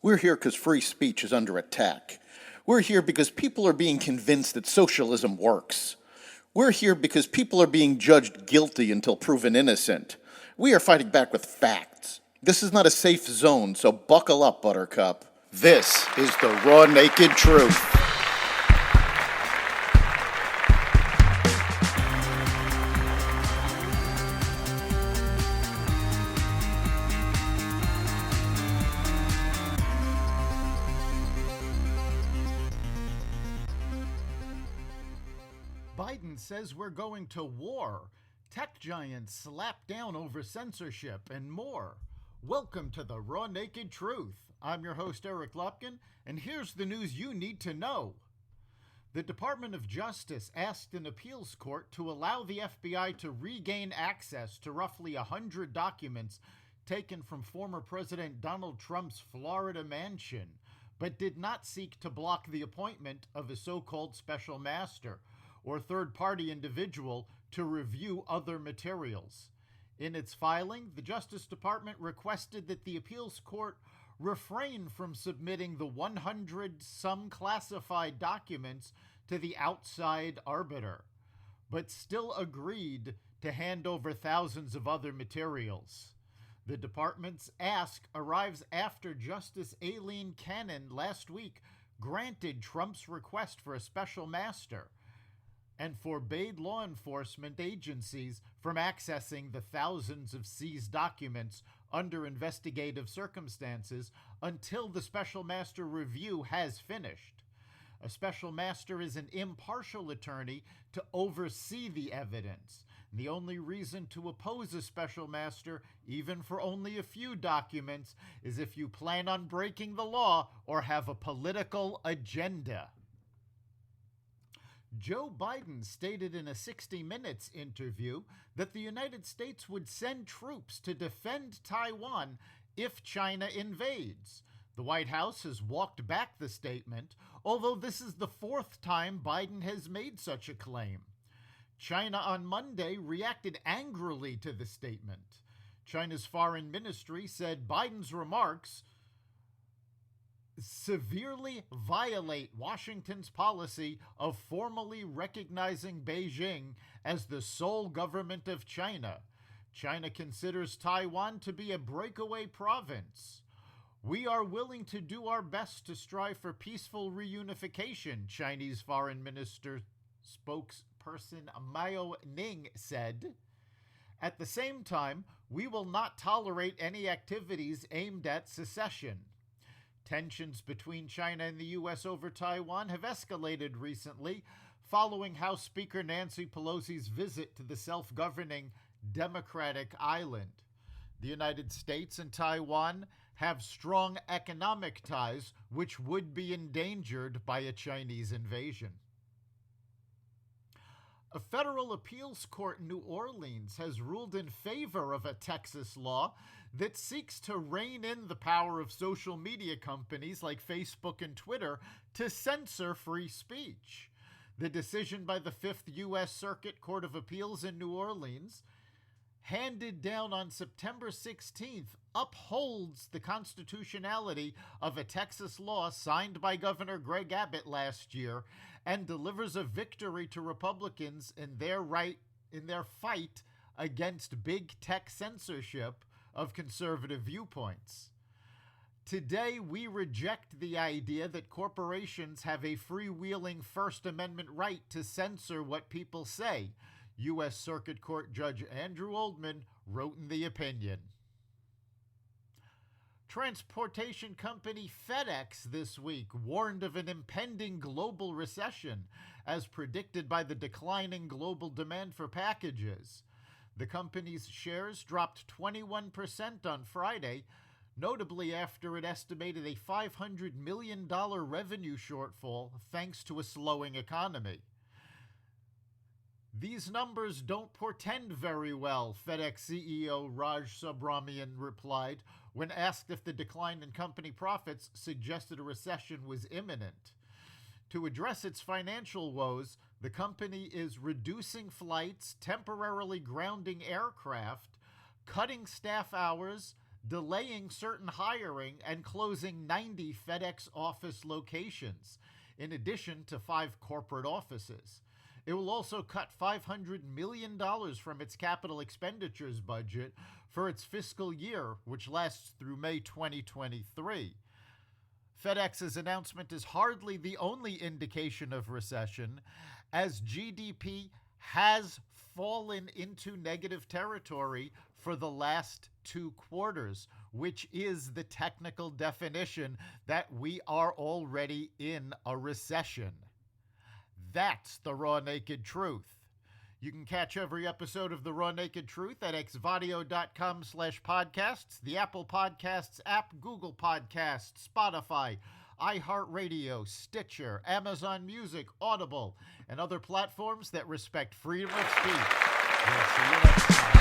We're here because free speech is under attack. We're here because people are being convinced that socialism works. We're here because people are being judged guilty until proven innocent. We are fighting back with facts. This is not a safe zone, so buckle up, Buttercup. This is the raw, naked truth. Biden says we're going to war. Tech giants slap down over censorship and more. Welcome to the Raw Naked Truth. I'm your host, Eric Lopkin, and here's the news you need to know. The Department of Justice asked an appeals court to allow the FBI to regain access to roughly 100 documents taken from former President Donald Trump's Florida mansion, but did not seek to block the appointment of a so-called special master or third-party individual to review other materials. In its filing, the Justice Department requested that the appeals court refrain from submitting the 100-some classified documents to the outside arbiter, but still agreed to hand over thousands of other materials. The department's ask arrives after Justice Aileen Cannon last week granted Trump's request for a special master and forbade law enforcement agencies from accessing the thousands of seized documents under investigative circumstances until the special master review has finished. A special master is an impartial attorney to oversee the evidence. The only reason to oppose a special master, even for only a few documents, is if you plan on breaking the law or have a political agenda. Joe Biden stated in a 60 Minutes interview that the United States would send troops to defend Taiwan if China invades. The White House has walked back the statement, although this is the fourth time Biden has made such a claim. China on Monday reacted angrily to the statement. China's foreign ministry said Biden's remarks severely violate Washington's policy of formally recognizing Beijing as the sole government of China. China considers Taiwan to be a breakaway province. We are willing to do our best to strive for peaceful reunification, Chinese Foreign Minister spokesperson Mao Ning said. At the same time, we will not tolerate any activities aimed at secession. Tensions between China and the U.S. over Taiwan have escalated recently following House Speaker Nancy Pelosi's visit to the self-governing Democratic Island. The United States and Taiwan have strong economic ties which would be endangered by a Chinese invasion. A federal appeals court in New Orleans has ruled in favor of a Texas law that seeks to rein in the power of social media companies like Facebook and Twitter to censor free speech. The decision by the Fifth U.S. Circuit Court of Appeals in New Orleans, handed down on September 16th, upholds the constitutionality of a Texas law signed by Governor Greg Abbott last year and delivers a victory to Republicans in their fight against big tech censorship of conservative viewpoints. Today, we reject the idea that corporations have a freewheeling First Amendment right to censor what people say, U.S. Circuit Court Judge Andrew Oldman wrote in the opinion. Transportation company FedEx this week warned of an impending global recession, as predicted by the declining global demand for packages. The company's shares dropped 21% on Friday, notably after it estimated a $500 million revenue shortfall thanks to a slowing economy. These numbers don't portend very well, FedEx CEO Raj Subramanian replied when asked if the decline in company profits suggested a recession was imminent. To address its financial woes, the company is reducing flights, temporarily grounding aircraft, cutting staff hours, delaying certain hiring and closing 90 FedEx office locations, in addition to 5 corporate offices. It will also cut $500 million from its capital expenditures budget for its fiscal year, which lasts through May 2023. FedEx's announcement is hardly the only indication of recession, as GDP has fallen into negative territory for the last 2 quarters, which is the technical definition that we are already in a recession. That's the raw naked truth. You can catch every episode of The Raw Naked Truth at xvadio.com/podcasts, the Apple Podcasts app, Google Podcasts, Spotify, iHeartRadio, Stitcher, Amazon Music, Audible, and other platforms that respect freedom of speech. We'll see you next time.